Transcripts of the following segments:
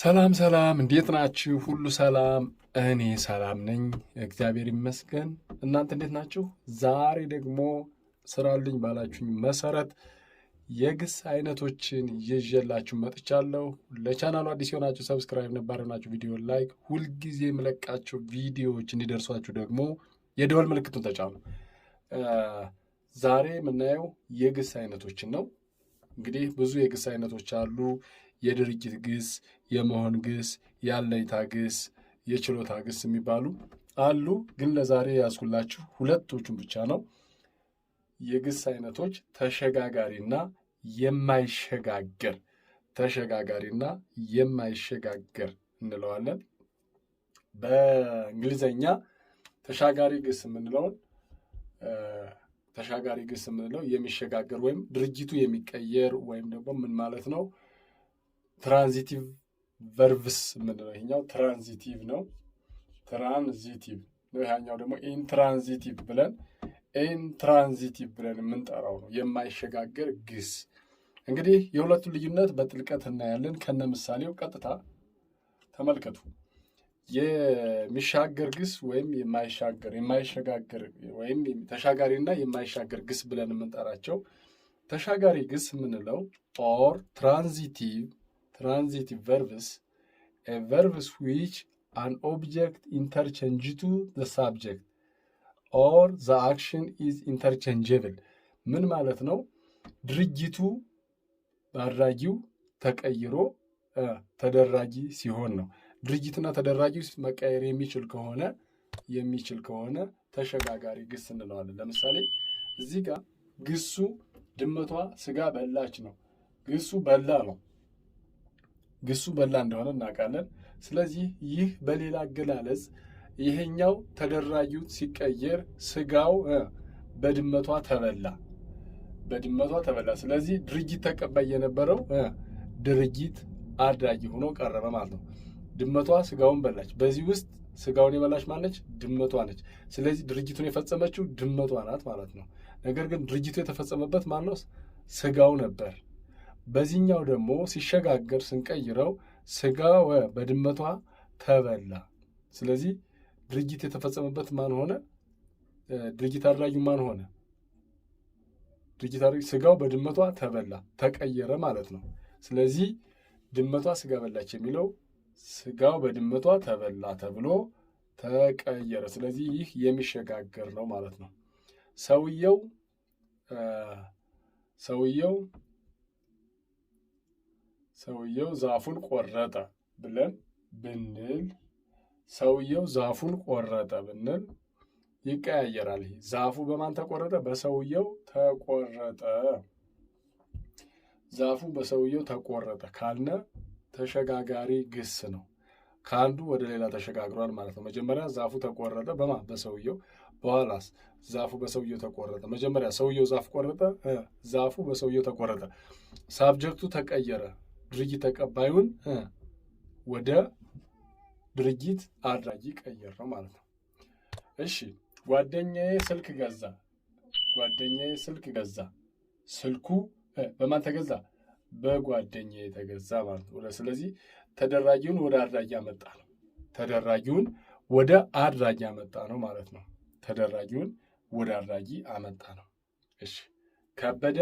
ሰላም እንዴት ናችሁ? ሁሉ ሰላም? እኔ ሰላም ነኝ፣ እግዚአብሔር ይመስገን። እናንተ እንዴት ናችሁ? ዛሬ ደግሞ ስራልኝ ባላችሁኝ መሰረት የግስ አይነቶችን ይዤላችሁ መጥቻለሁ። ለቻናሉ አዲስ የሆናችሁ ሰብስክራይብ፣ ነባር የሆናችሁ ቪዲዮ ላይክ፣ ሁልጊዜ የምለቃቸው ቪዲዮዎች እንዲደርሷችሁ ደግሞ የደወል ምልክቱን ተጫኑ። ዛሬ የምናየው የግስ አይነቶችን ነው። እንግዲህ ብዙ የግስ አይነቶች አሉ። የድርጊት ግስ፣ የመሆን ግስ፣ ያለይታ ግስ፣ የችሎታ ግስ የሚባሉ አሉ። ግን ለዛሬ ያዝኩላችሁ ሁለቶቹን ብቻ ነው። የግስ አይነቶች ተሸጋጋሪና የማይሸጋገር ተሸጋጋሪና የማይሸጋገር እንለዋለን። በእንግሊዘኛ ተሻጋሪ ግስ የምንለውን ተሻጋሪ ግስ የምንለው የሚሸጋገር ወይም ድርጊቱ የሚቀየር ወይም ደግሞ ምን ማለት ነው? ትራንዚቲቭ ቨርብስ የምንለው ይሄኛው ትራንዚቲቭ ነው። ትራንዚቲቭ ነው። ይሄኛው ደግሞ ኢንትራንዚቲቭ ብለን የምንጠራው ነው። የማይሸጋገር ግስ። እንግዲህ የሁለቱን ልዩነት በጥልቀት እናያለን። ከነ ምሳሌው ቀጥታ ተመልከቱ። የሚሻገር ግስ ወይም የማይሸጋገር ወይም ተሻጋሪና የማይሻገር ግስ ብለን የምንጠራቸው ተሻጋሪ ግስ የምንለው ኦር transitive verbs, verbs which an object interchange to the subject or the action is interchangeable. ምን ማለት ነው? ድርጊቱ በአድራጊው ተቀይሮ ተደራጊ ሲሆን ነው። ድርጊትና ተደራጊው መቀየር የሚችል ከሆነ ተሸጋጋሪ ግስ እንለዋለን። ለምሳሌ እዚህ ጋር ግሱ ድመቷ ስጋ በላች ነው። ግሱ በላ ነው። ግሱ በላ እንደሆነ እናውቃለን። ስለዚህ ይህ በሌላ አገላለጽ ይሄኛው ተደራጊው ሲቀየር ስጋው በድመቷ ተበላ። ስለዚህ ድርጊት ተቀባይ የነበረው ድርጊት አድራጊ ሆኖ ቀረበ ማለት ነው። ድመቷ ስጋውን በላች። በዚህ ውስጥ ስጋውን የበላች ማለች ድመቷ ነች። ስለዚህ ድርጊቱን የፈጸመችው ድመቷ ናት ማለት ነው። ነገር ግን ድርጊቱ የተፈጸመበት ማን ነው? ስጋው ነበር። በዚህኛው ደግሞ ሲሸጋገር ስንቀይረው ስጋው በድመቷ ተበላ። ስለዚህ ድርጊት የተፈጸመበት ማን ሆነ? ድርጊት አድራጊው ማን ሆነ? ድርጊት አድራጊው ስጋው በድመቷ ተበላ፣ ተቀየረ ማለት ነው። ስለዚህ ድመቷ ስጋ በላች የሚለው ስጋው በድመቷ ተበላ ተብሎ ተቀየረ። ስለዚህ ይህ የሚሸጋገር ነው ማለት ነው። ሰውየው ዛፉን ቆረጠ ብንል ሰውየው ዛፉን ቆረጠ ብንል ይቀያየራል። ይሄ ዛፉ በማን ተቆረጠ? በሰውየው ተቆረጠ። ዛፉ በሰውየው ተቆረጠ ካልነ ተሸጋጋሪ ግስ ነው። ከአንዱ ወደ ሌላ ተሸጋግሯል ማለት ነው። መጀመሪያ ዛፉ ተቆረጠ በሰውየው። በኋላስ ዛፉ በሰውየው ተቆረጠ። መጀመሪያ ሰውየው ዛፍ ቆረጠ፣ ዛፉ በሰውየው ተቆረጠ። ሳብጀክቱ ተቀየረ። ድርጊት ተቀባዩን ወደ ድርጊት አድራጊ ቀየር ነው ማለት ነው። እሺ፣ ጓደኛዬ ስልክ ገዛ። ስልኩ በማን ተገዛ? በጓደኛዬ ተገዛ ማለት ነው። ስለዚህ ተደራጊውን ወደ አድራጊ አመጣ ነው ማለት ነው። ተደራጊውን ወደ አድራጊ አመጣ ነው። እሺ፣ ከበደ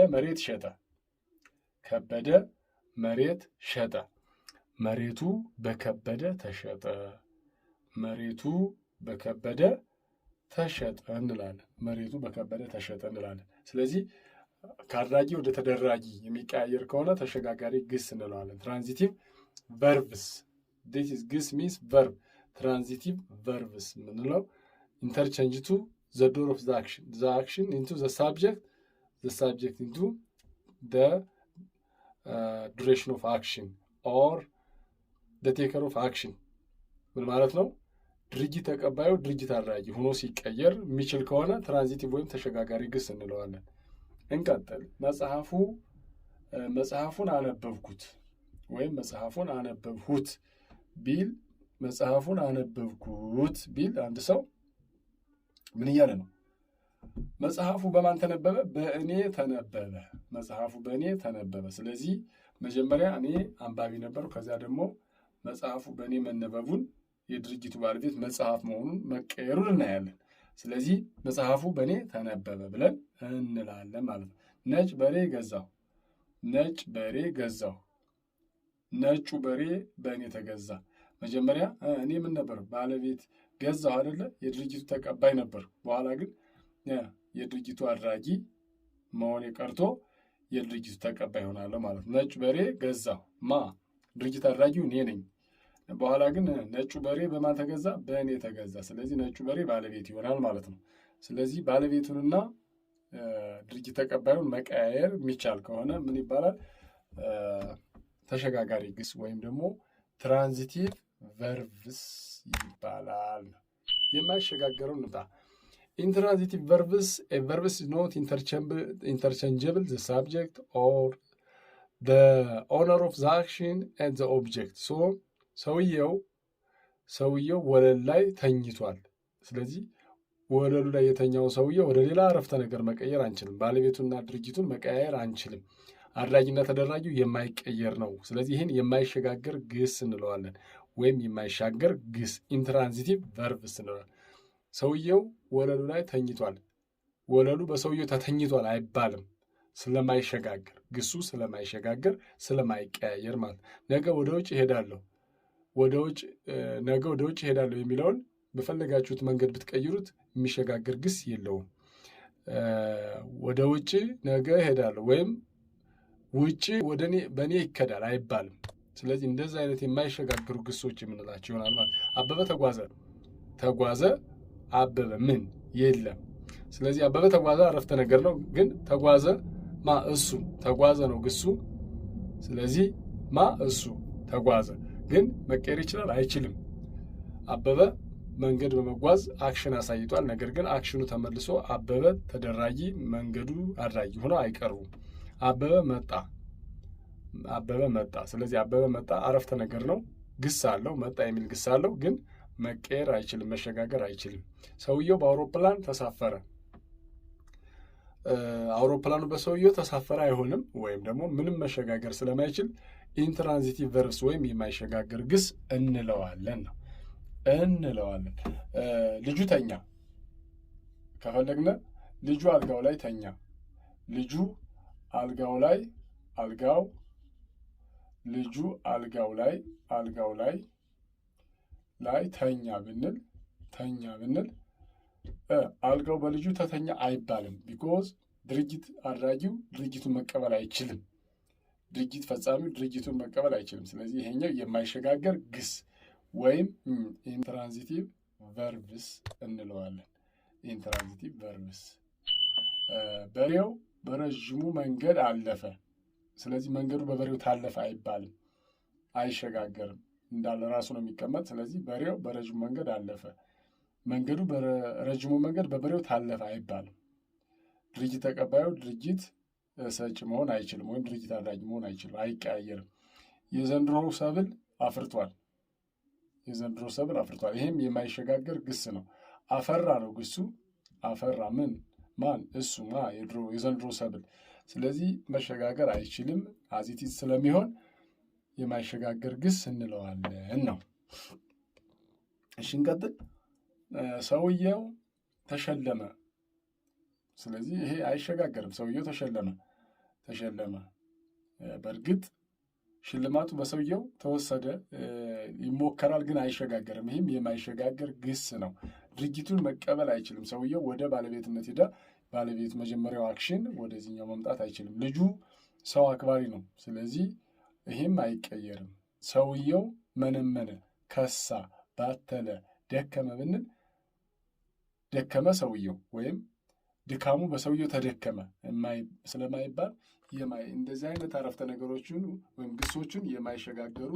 መሬት ሸጠ። መሬቱ በከበደ ተሸጠ እንላለን። ስለዚህ ከአድራጊ ወደ ተደራጊ የሚቀያየር ከሆነ ተሸጋጋሪ ግስ እንለዋለን። ትራንዚቲቭ ቨርብስ ግስ ሚንስ ቨርብ። ትራንዚቲቭ ቨርብስ የምንለው ኢንተርቼንጅ ቱ ዘ ዶር ኦፍ ዘ አክሽን ኢንቱ ዘ ሳብጀክት ኢንቱ ዘ ዱሬሽን ኦፍ አክሽን ኦር ዘ ቴከር ኦፍ አክሽን። ምን ማለት ነው? ድርጊት ተቀባዩ ድርጊት አድራጊ ሆኖ ሲቀየር የሚችል ከሆነ ትራንዚቲቭ ወይም ተሸጋጋሪ ግስ እንለዋለን። እንቀጥል። መጽሐፉን አነበብኩት ወይም መጽሐፉን አነበብሁት ቢል አንድ ሰው ምን እያለ ነው? መጽሐፉ በማን ተነበበ? በእኔ ተነበበ። መጽሐፉ በእኔ ተነበበ። ስለዚህ መጀመሪያ እኔ አንባቢ ነበርኩ፣ ከዚያ ደግሞ መጽሐፉ በእኔ መነበቡን የድርጊቱ ባለቤት መጽሐፍ መሆኑን መቀየሩን እናያለን። ስለዚህ መጽሐፉ በእኔ ተነበበ ብለን እንላለን ማለት ነው። ነጭ በሬ ገዛሁ፣ ነጭ በሬ ገዛሁ። ነጩ በሬ በእኔ ተገዛ። መጀመሪያ እኔ ምን ነበር? ባለቤት ገዛሁ አይደለ? የድርጊቱ ተቀባይ ነበር። በኋላ ግን የድርጊቱ አድራጊ መሆን ቀርቶ የድርጊቱ ተቀባይ ሆናለሁ ማለት ነው። ነጭ በሬ ገዛሁ። ድርጊት አድራጊው እኔ ነኝ። በኋላ ግን ነጩ በሬ በማን ተገዛ? በእኔ ተገዛ። ስለዚህ ነጩ በሬ ባለቤት ይሆናል ማለት ነው። ስለዚህ ባለቤቱንና ድርጊት ተቀባዩን መቀያየር የሚቻል ከሆነ ምን ይባላል? ተሸጋጋሪ ግስ ወይም ደግሞ ትራንዚቲቭ ቨርብስ ይባላል። የማይሸጋገረው እንጣ ኢንትራንዚቲቭ ቨርብስ ቨርብስ ኖት ኢንተርቼንጀብል ዘ ሳብጀክት ኦር ዘ ኦነር ኦፍ ዘ አክሽን ኤንድ ዘ ኦብጀክት። ሰውየው ወለል ላይ ተኝቷል። ስለዚህ ወለሉ ላይ የተኛው ሰውየው ወደ ሌላ አረፍተ ነገር መቀየር አንችልም። ባለቤቱና ድርጊቱን መቀያየር አንችልም። አድራጊና ተደራጊው የማይቀየር ነው። ስለዚህ ይህን የማይሸጋገር ግስ እንለዋለን፣ ወይም የማይሻገር ግስ ኢንትራንዚቲቭ ቨርብስ እንለዋለን። ሰውየው ወለሉ ላይ ተኝቷል። ወለሉ በሰውየው ተተኝቷል አይባልም፣ ስለማይሸጋገር ግሱ ስለማይሸጋገር ስለማይቀያየር ማለት። ነገ ወደ ውጭ እሄዳለሁ ነገ ወደ ውጭ እሄዳለሁ የሚለውን በፈለጋችሁት መንገድ ብትቀይሩት የሚሸጋገር ግስ የለውም። ወደ ውጭ ነገ እሄዳለሁ ወይም ውጭ በእኔ ይከዳል አይባልም። ስለዚህ እንደዚህ አይነት የማይሸጋገሩ ግሶች የምንላቸው ይሆናል ማለት። አበበ ተጓዘ አበበ ምን የለም። ስለዚህ አበበ ተጓዘ አረፍተ ነገር ነው፣ ግን ተጓዘ እሱ ተጓዘ ነው ግሱ። ስለዚህ እሱ ተጓዘ ግን መቀየር ይችላል አይችልም። አበበ መንገድ በመጓዝ አክሽን አሳይቷል። ነገር ግን አክሽኑ ተመልሶ አበበ ተደራጊ መንገዱ አድራጊ ሆነው አይቀርቡም። አበበ መጣ። ስለዚህ አበበ መጣ አረፍተ ነገር ነው፣ ግስ አለው፣ መጣ የሚል ግስ አለው፣ ግን መቀየር አይችልም፣ መሸጋገር አይችልም። ሰውየው በአውሮፕላን ተሳፈረ። አውሮፕላኑ በሰውየው ተሳፈረ አይሆንም፣ ወይም ደግሞ ምንም መሸጋገር ስለማይችል ኢንትራንዚቲቭ ቨርብስ ወይም የማይሸጋገር ግስ እንለዋለን። ልጁ ተኛ ከፈለግነ ልጁ አልጋው ላይ ተኛ። ልጁ አልጋው ላይ ልጁ አልጋው ላይ ተኛ ብንል አልጋው በልጁ ተተኛ አይባልም። ቢኮዝ ድርጊት አድራጊው ድርጊቱን መቀበል አይችልም። ድርጊት ፈጻሚው ድርጊቱን መቀበል አይችልም። ስለዚህ ይሄኛው የማይሸጋገር ግስ ወይም ኢንትራንዚቲቭ ቨርብስ እንለዋለን። ኢንትራንዚቲቭ ቨርብስ። በሬው በረዥሙ መንገድ አለፈ። ስለዚህ መንገዱ በበሬው ታለፈ አይባልም፣ አይሸጋገርም፣ እንዳለ ራሱ ነው የሚቀመጥ። ስለዚህ በሬው በረዥሙ መንገድ አለፈ። መንገዱ በረዥሙ መንገድ በበሬው ታለፈ አይባልም። ድርጊት ተቀባዩ ድርጊት ሰጪ መሆን አይችልም፣ ወይም ድርጊት አድራጊ መሆን አይችልም፣ አይቀያየርም። የዘንድሮ ሰብል አፍርቷል። ይህም የማይሸጋገር ግስ ነው። አፈራ ነው ግሱ። አፈራ ማን? እሱ የዘንድሮ ሰብል። ስለዚህ መሸጋገር አይችልም፣ አዚቲዝ ስለሚሆን የማይሸጋገር ግስ እንለዋለን ነው። እሺ እንቀጥል። ሰውየው ተሸለመ። ስለዚህ ይሄ አይሸጋገርም። ሰውየው ተሸለመ። በእርግጥ ሽልማቱ በሰውየው ተወሰደ፣ ይሞከራል፣ ግን አይሸጋገርም። ይህም የማይሸጋገር ግስ ነው። ድርጊቱን መቀበል አይችልም። ሰውየው ወደ ባለቤትነት ሄደ። ባለቤት መጀመሪያው አክሽን ወደዚህኛው መምጣት አይችልም። ልጁ ሰው አክባሪ ነው። ስለዚህ ይህም አይቀየርም። ሰውየው መነመነ፣ ከሳ፣ ባተለ፣ ደከመ ብንል ደከመ ሰውየው ወይም ድካሙ በሰውየው ተደከመ ስለማይባል እንደዚህ አይነት አረፍተ ነገሮችን ወይም ግሶችን የማይሸጋገሩ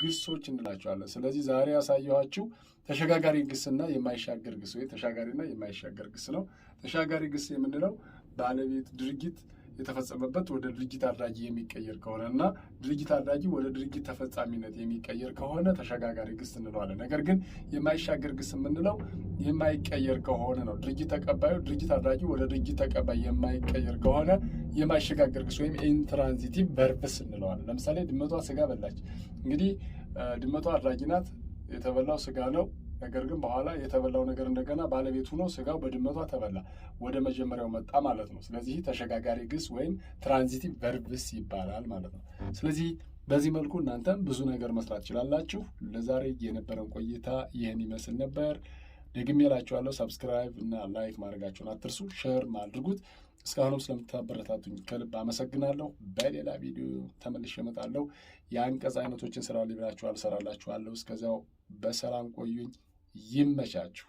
ግሶች እንላቸዋለን። ስለዚህ ዛሬ ያሳየኋችሁ ተሸጋጋሪ ግስና የማይሻገር ግስ ወይ ተሻጋሪና የማይሻገር ግስ ነው። ተሻጋሪ ግስ የምንለው ባለቤት ድርጊት የተፈጸመበት ወደ ድርጊት አድራጊ የሚቀየር ከሆነ እና ድርጊት አድራጊ ወደ ድርጊት ተፈጻሚነት የሚቀየር ከሆነ ተሸጋጋሪ ግስ እንለዋለን። ነገር ግን የማይሻገር ግስ የምንለው የማይቀየር ከሆነ ነው። ድርጊት ተቀባዩ ድርጊት አድራጊ ወደ ድርጊት ተቀባይ የማይቀየር ከሆነ የማይሸጋገር ግስ ወይም ኢንትራንዚቲቭ ቨርብስ እንለዋለን። ለምሳሌ ድመቷ ስጋ በላች። እንግዲህ ድመቷ አድራጊ ናት። የተበላው ስጋ ነው። ነገር ግን በኋላ የተበላው ነገር እንደገና ባለቤቱ ነው። ስጋው በድመቷ ተበላ፣ ወደ መጀመሪያው መጣ ማለት ነው። ስለዚህ ተሸጋጋሪ ግስ ወይም ትራንዚቲቭ ቨርብስ ይባላል ማለት ነው። ስለዚህ በዚህ መልኩ እናንተም ብዙ ነገር መስራት ትችላላችሁ። ለዛሬ የነበረን ቆይታ ይህን ይመስል ነበር። ደግሜ እላችኋለሁ፣ ሰብስክራይብ እና ላይክ ማድረጋችሁን አትርሱ። ሼር አድርጉት። እስካሁንም ስለምታበረታቱኝ ከልብ አመሰግናለሁ። በሌላ ቪዲዮ ተመልሼ እመጣለሁ። የአንቀጽ አይነቶችን ስራ ሊብላችኋል እሰራላችኋለሁ። እስከዚያው በሰላም ቆዩኝ። ይመቻችሁ።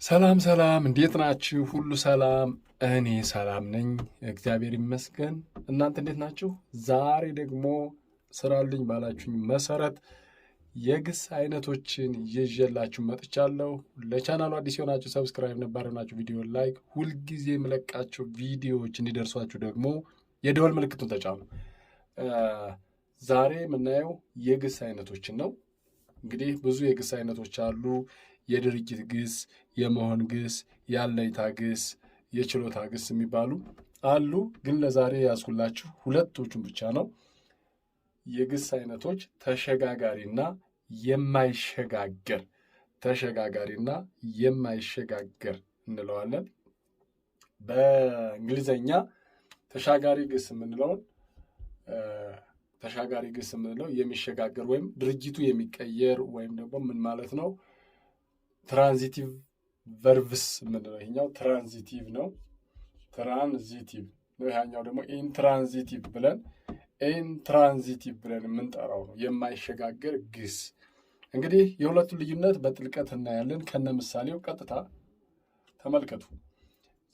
ሰላም ሰላም፣ እንዴት ናችሁ? ሁሉ ሰላም? እኔ ሰላም ነኝ፣ እግዚአብሔር ይመስገን። እናንተ እንዴት ናችሁ? ዛሬ ደግሞ ስራልኝ ባላችሁኝ መሰረት የግስ አይነቶችን ይዤላችሁ መጥቻለሁ። ለቻናሉ አዲስ የሆናችሁ ሰብስክራይብ፣ ነባር የሆናችሁ ቪዲዮ ላይክ፣ ሁልጊዜ የምለቃቸው ቪዲዮዎች እንዲደርሷችሁ ደግሞ የደወል ምልክቱን ተጫኑ። ዛሬ የምናየው የግስ አይነቶችን ነው። እንግዲህ ብዙ የግስ አይነቶች አሉ። የድርጊት ግስ፣ የመሆን ግስ፣ ያለይታ ግስ፣ የችሎታ ግስ የሚባሉ አሉ። ግን ለዛሬ ያዝኩላችሁ ሁለቶቹን ብቻ ነው። የግስ አይነቶች ተሸጋጋሪና የማይሸጋገር፣ ተሸጋጋሪና የማይሸጋገር እንለዋለን። በእንግሊዘኛ ተሻጋሪ ግስ የምንለውን ተሻጋሪ ግስ የምንለው የሚሸጋገር ወይም ድርጊቱ የሚቀየር ወይም ደግሞ ምን ማለት ነው? ትራንዚቲቭ ቨርብስ የምንለው ይሄኛው ትራንዚቲቭ ነው። ትራንዚቲቭ ነው። ይሄኛው ደግሞ ኢንትራንዚቲቭ ብለን የምንጠራው ነው። የማይሸጋገር ግስ። እንግዲህ የሁለቱን ልዩነት በጥልቀት እናያለን። ከነ ምሳሌው ቀጥታ ተመልከቱ።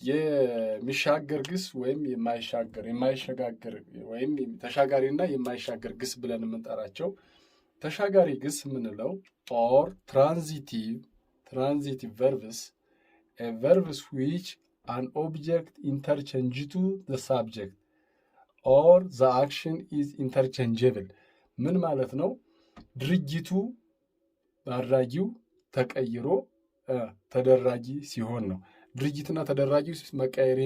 የሚሻገር ግስ ወይም የማይሸጋገር ወይም ተሻጋሪና የማይሻገር ግስ ብለን የምንጠራቸው ተሻጋሪ ግስ የምንለው ኦር ትራንዚቲቭ ቨርብስ ቨርብስ ዊች አን ኦብጀክት ኢንተርቼንጅ ቱ ዘ ሳብጀክት ኦር ዘ አክሽን ኢዝ ኢንተርቼንጀብል። ምን ማለት ነው? ድርጊቱ አድራጊው ተቀይሮ ተደራጊ ሲሆን ነው። ድርጊትና ተደራጊው መቀየር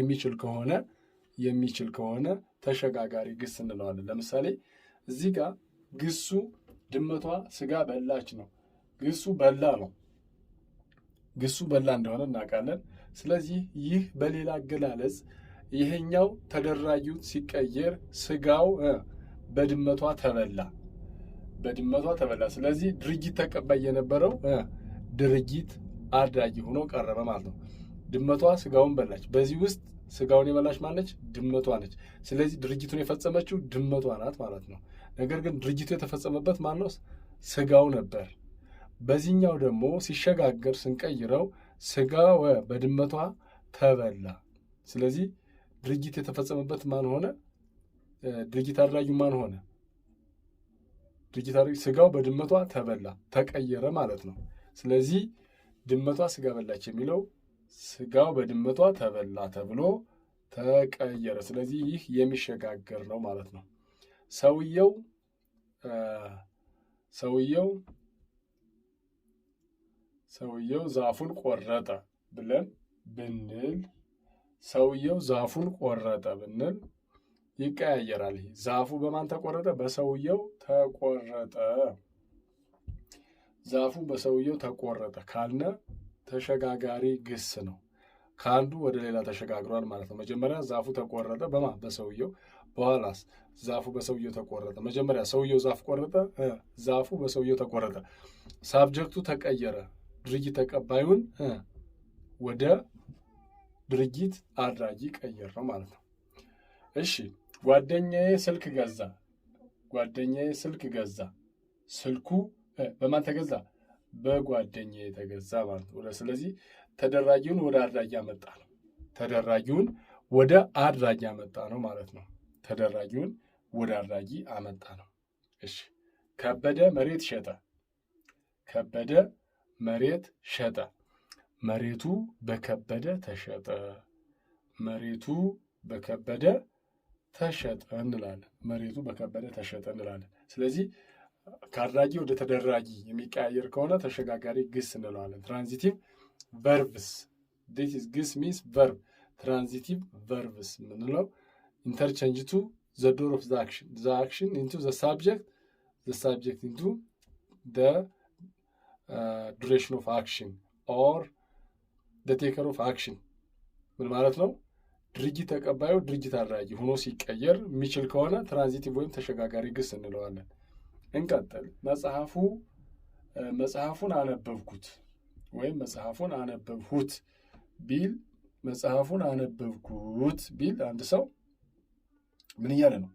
የሚችል ከሆነ ተሸጋጋሪ ግስ እንለዋለን። ለምሳሌ እዚህ ጋር ግሱ ድመቷ ስጋ በላች ነው። ግሱ በላ ነው። ግሱ በላ እንደሆነ እናውቃለን። ስለዚህ ይህ በሌላ አገላለጽ ይሄኛው ተደራጊው ሲቀየር ስጋው በድመቷ ተበላ። ስለዚህ ድርጊት ተቀባይ የነበረው ድርጊት አድራጊ ሆኖ ቀረበ ማለት ነው። ድመቷ ስጋውን በላች። በዚህ ውስጥ ስጋውን የበላች ማለች? ድመቷ ነች። ስለዚህ ድርጊቱን የፈጸመችው ድመቷ ናት ማለት ነው። ነገር ግን ድርጊቱ የተፈጸመበት ማን ነው? ስጋው ነበር። በዚህኛው ደግሞ ሲሸጋገር ስንቀይረው ስጋው በድመቷ ተበላ። ስለዚህ ድርጊት የተፈጸመበት ማን ሆነ? ድርጊት አድራጊው ማን ሆነ? ድርጊት አድራጊ ስጋው በድመቷ ተበላ፣ ተቀየረ ማለት ነው። ስለዚህ ድመቷ ስጋ በላች የሚለው ስጋው በድመቷ ተበላ ተብሎ ተቀየረ። ስለዚህ ይህ የሚሸጋገር ነው ማለት ነው። ሰውየው ዛፉን ቆረጠ ብለን ብንል ይቀያየራል። ይሄ ዛፉ በማን ተቆረጠ? በሰውየው ተቆረጠ። ዛፉ በሰውየው ተቆረጠ ካልነ ተሸጋጋሪ ግስ ነው። ከአንዱ ወደ ሌላ ተሸጋግሯል ማለት ነው። መጀመሪያ ዛፉ ተቆረጠ በሰውየው። በኋላስ ዛፉ በሰውየው ተቆረጠ። መጀመሪያ ሰውየው ዛፍ ቆረጠ፣ ዛፉ በሰውየው ተቆረጠ። ሳብጀክቱ ተቀየረ። ድርጊት ተቀባዩን ወደ ድርጊት አድራጊ ቀየር ነው ማለት ነው። እሺ፣ ጓደኛዬ ስልክ ገዛ። ስልኩ በማን ተገዛ? በጓደኛዬ የተገዛ ማለት ነው። ስለዚህ ተደራጊውን ወደ አድራጊ አመጣ ነው ማለት ነው። ተደራጊውን ወደ አድራጊ አመጣ ነው። እሺ፣ ከበደ መሬት ሸጠ። መሬቱ በከበደ ተሸጠ እንላለን። ስለዚህ ከአድራጊ ወደ ተደራጊ የሚቀያየር ከሆነ ተሸጋጋሪ ግስ እንለዋለን። ትራንዚቲቭ ቨርብስ ግስ ሚንስ ቨርብ። ትራንዚቲቭ ቨርብስ የምንለው ኢንተርቼንጅ ቱ the door of the action into the subject into the duration of action or the taker of action ምን ማለት ነው? ድርጊት ተቀባዩ ድርጊት አድራጊ ሆኖ ሲቀየር የሚችል ከሆነ ትራንዚቲቭ ወይም ተሸጋጋሪ ግስ እንለዋለን። እንቀጥል። መጽሐፉን አነበብኩት ወይም መጽሐፉን አነበብሁት ቢል መጽሐፉን አነበብኩት ቢል አንድ ሰው ምን እያለ ነው?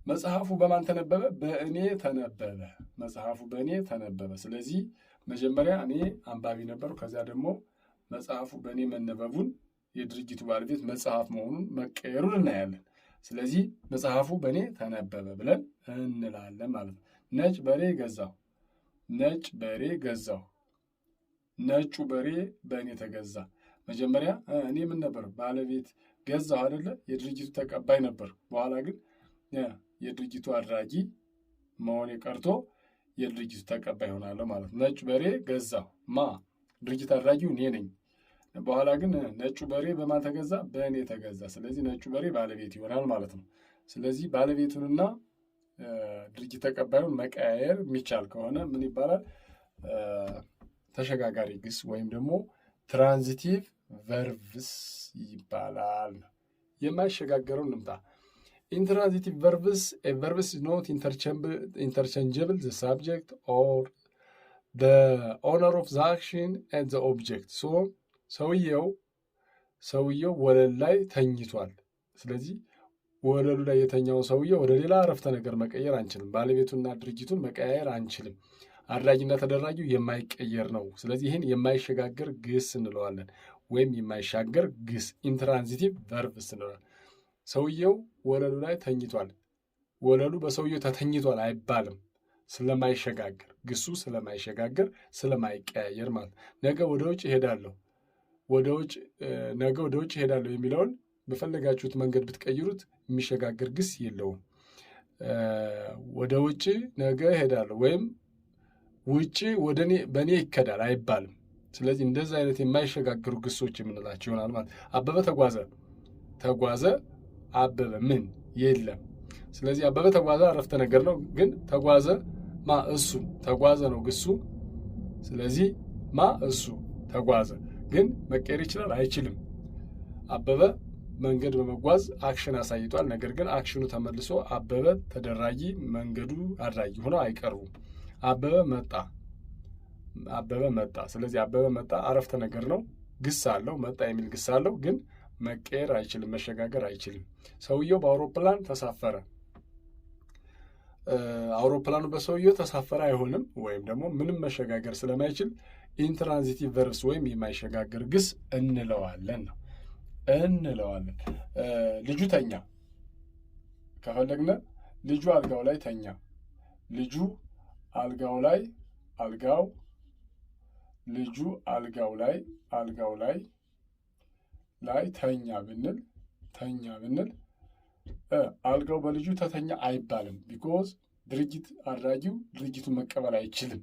መጽሐፉ በማን ተነበበ? በእኔ ተነበበ። መጽሐፉ በእኔ ተነበበ። ስለዚህ መጀመሪያ እኔ አንባቢ ነበርኩ፣ ከዚያ ደግሞ መጽሐፉ በእኔ መነበቡን የድርጊቱ ባለቤት መጽሐፍ መሆኑን መቀየሩን እናያለን። ስለዚህ መጽሐፉ በእኔ ተነበበ ብለን እንላለን ማለት ነው። ነጭ በሬ ገዛሁ። ነጭ በሬ ገዛሁ። ነጩ በሬ በእኔ ተገዛ። መጀመሪያ እኔ ምን ነበር? ባለቤት ገዛሁ አይደለ? የድርጊቱ ተቀባይ ነበር። በኋላ ግን የድርጊቱ አድራጊ መሆኔ ቀርቶ የድርጊቱ ተቀባይ ሆናለሁ ማለት ነው። ነጭ በሬ ገዛሁ። ድርጊት አድራጊው እኔ ነኝ። በኋላ ግን ነጩ በሬ በማን ተገዛ? በእኔ ተገዛ። ስለዚህ ነጩ በሬ ባለቤት ይሆናል ማለት ነው። ስለዚህ ባለቤቱንና ድርጊት ተቀባዩን መቀያየር የሚቻል ከሆነ ምን ይባላል? ተሸጋጋሪ ግስ ወይም ደግሞ ትራንዚቲቭ ቨርብስ ይባላል። የማይሸጋገረው እንምጣ። ኢንትራንዚቲቭ ቨርብስ ቨርብስ is not interchangeable the subject or the owner of the action and the object. so ሰውየው ወለል ላይ ተኝቷል። ስለዚህ ወለሉ ላይ የተኛውን ሰውየው ወደ ሌላ አረፍተ ነገር መቀየር አንችልም። ባለቤቱና ድርጊቱን መቀያየር አንችልም። አድራጊና ተደራጊው የማይቀየር ነው። ስለዚህ ይህን የማይሸጋገር ግስ እንለዋለን፣ ወይም የማይሻገር ግስ ኢንትራንዚቲቭ ቨርብስ እንለዋለን። ሰውየው ወለሉ ላይ ተኝቷል። ወለሉ በሰውየው ተተኝቷል አይባልም፣ ስለማይሸጋገር ግሱ ስለማይሸጋገር ስለማይቀያየር ማለት። ነገ ወደ ውጭ እሄዳለሁ የሚለውን በፈለጋችሁት መንገድ ብትቀይሩት የሚሸጋገር ግስ የለውም። ወደ ውጭ ነገ እሄዳለሁ ወይም ውጭ በእኔ ይከዳል አይባልም። ስለዚህ እንደዚህ አይነት የማይሸጋገሩ ግሶች የምንላቸው ይሆናል ማለት። አበበ ተጓዘ አበበ ምን የለም። ስለዚህ አበበ ተጓዘ አረፍተ ነገር ነው፣ ግን ተጓዘ እሱ ተጓዘ ነው ግሱ። ስለዚህ እሱ ተጓዘ ግን መቀየር ይችላል አይችልም። አበበ መንገድ በመጓዝ አክሽን አሳይቷል፣ ነገር ግን አክሽኑ ተመልሶ አበበ ተደራጊ መንገዱ አድራጊ ሆነው አይቀርቡም። አበበ መጣ። ስለዚህ አበበ መጣ አረፍተ ነገር ነው፣ ግስ አለው፣ መጣ የሚል ግስ አለው፣ ግን መቀየር አይችልም፣ መሸጋገር አይችልም። ሰውየው በአውሮፕላን ተሳፈረ። አውሮፕላኑ በሰውየው ተሳፈረ አይሆንም፣ ወይም ደግሞ ምንም መሸጋገር ስለማይችል ኢንትራንዚቲቭ ቨርብስ ወይም የማይሸጋገር ግስ እንለዋለን። ልጁ ተኛ ከፈለግነ ልጁ አልጋው ላይ ተኛ። ልጁ አልጋው ላይ ልጁ አልጋው ላይ ተኛ ብንል አልጋው በልጁ ተተኛ አይባልም። ቢኮዝ ድርጊት አድራጊው ድርጊቱን መቀበል አይችልም።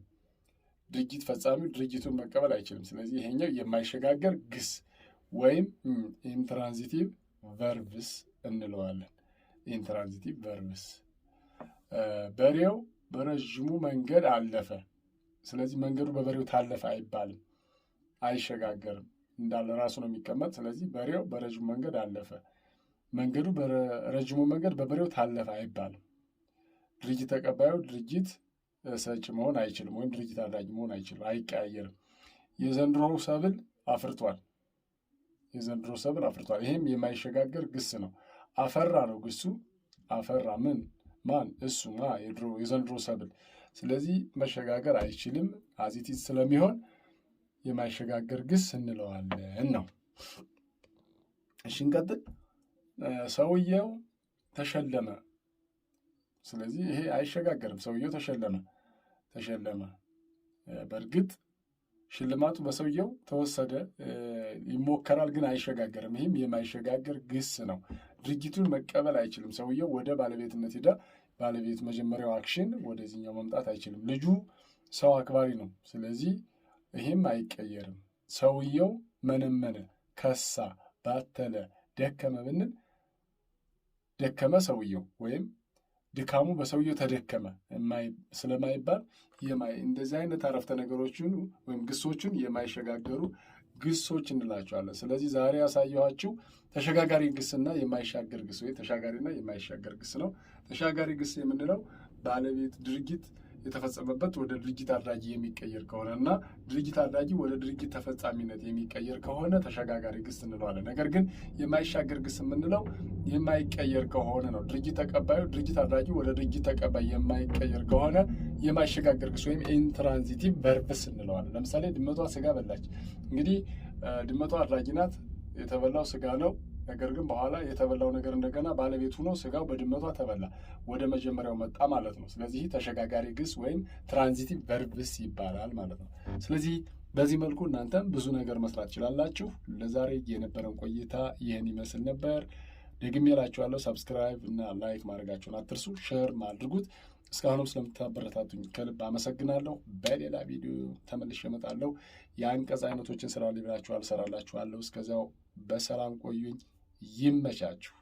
ድርጊት ፈጻሚው ድርጊቱን መቀበል አይችልም። ስለዚህ ይሄኛው የማይሸጋገር ግስ ወይም ኢንትራንዚቲቭ ቨርብስ እንለዋለን። ኢንትራንዚቲቭ ቨርብስ። በሬው በረዥሙ መንገድ አለፈ። ስለዚህ መንገዱ በበሬው ታለፈ አይባልም፣ አይሸጋገርም፣ እንዳለ ራሱ ነው የሚቀመጥ። ስለዚህ በሬው በረዥሙ መንገድ አለፈ። መንገዱ በረዥሙ መንገድ በበሬው ታለፈ አይባልም። ድርጊት ተቀባዩ ድርጊት ሰጪ መሆን አይችልም፣ ወይም ድርጊት አድራጊ መሆን አይችልም፣ አይቀያየርም። የዘንድሮ ሰብል አፍርቷል። ይህም የማይሸጋገር ግስ ነው። አፈራ ነው ግሱ። አፈራ ማን? እሱ የዘንድሮ ሰብል። ስለዚህ መሸጋገር አይችልም፣ አዚቲዝ ስለሚሆን የማይሸጋገር ግስ እንለዋለን ነው። እሺ እንቀጥል። ሰውየው ተሸለመ። ስለዚህ ይሄ አይሸጋገርም። ሰውየው ተሸለመ። በእርግጥ ሽልማቱ በሰውየው ተወሰደ፣ ይሞከራል፣ ግን አይሸጋገርም። ይህም የማይሸጋገር ግስ ነው። ድርጊቱን መቀበል አይችልም። ሰውየው ወደ ባለቤትነት ሄደ። ባለቤት መጀመሪያው አክሽን ወደዚህኛው መምጣት አይችልም። ልጁ ሰው አክባሪ ነው። ስለዚህ ይህም አይቀየርም። ሰውየው መነመነ፣ ከሳ፣ ባተለ፣ ደከመ ብንል ደከመ ሰውየው ወይም ድካሙ በሰውየው ተደከመ ስለማይባል እንደዚህ አይነት አረፍተ ነገሮችን ወይም ግሶችን የማይሸጋገሩ ግሶች እንላቸዋለን። ስለዚህ ዛሬ ያሳየኋችሁ ተሸጋጋሪ ግስና የማይሻገር ግስ ወይ ተሻጋሪና የማይሻገር ግስ ነው። ተሻጋሪ ግስ የምንለው ባለቤት ድርጊት የተፈጸመበት ወደ ድርጊት አድራጊ የሚቀየር ከሆነ እና ድርጊት አድራጊ ወደ ድርጊት ተፈጻሚነት የሚቀየር ከሆነ ተሸጋጋሪ ግስ እንለዋለን። ነገር ግን የማይሻገር ግስ የምንለው የማይቀየር ከሆነ ነው። ድርጊት ተቀባዩ ድርጊት አድራጊ ወደ ድርጊት ተቀባይ የማይቀየር ከሆነ የማይሸጋገር ግስ ወይም ኢንትራንዚቲቭ ቨርብስ እንለዋለን። ለምሳሌ ድመቷ ስጋ በላች። እንግዲህ ድመቷ አድራጊ ናት፣ የተበላው ስጋ ነው። ነገር ግን በኋላ የተበላው ነገር እንደገና ባለቤት ሆኖ ስጋው በድመቷ ተበላ፣ ወደ መጀመሪያው መጣ ማለት ነው። ስለዚህ ተሸጋጋሪ ግስ ወይም ትራንዚቲቭ ቨርብስ ይባላል ማለት ነው። ስለዚህ በዚህ መልኩ እናንተም ብዙ ነገር መስራት ትችላላችሁ። ለዛሬ የነበረን ቆይታ ይህን ይመስል ነበር። ደግሜ እላችኋለሁ፣ ሰብስክራይብ እና ላይክ ማድረጋችሁን አትርሱ፣ ሼር አድርጉት። እስካሁንም ስለምታበረታቱኝ ከልብ አመሰግናለሁ። በሌላ ቪዲዮ ተመልሼ እመጣለሁ። የአንቀጽ አይነቶችን ስራ ሊብላችኋል፣ እሰራላችኋለሁ። እስከዚያው በሰላም ቆዩኝ። ይመቻችሁ።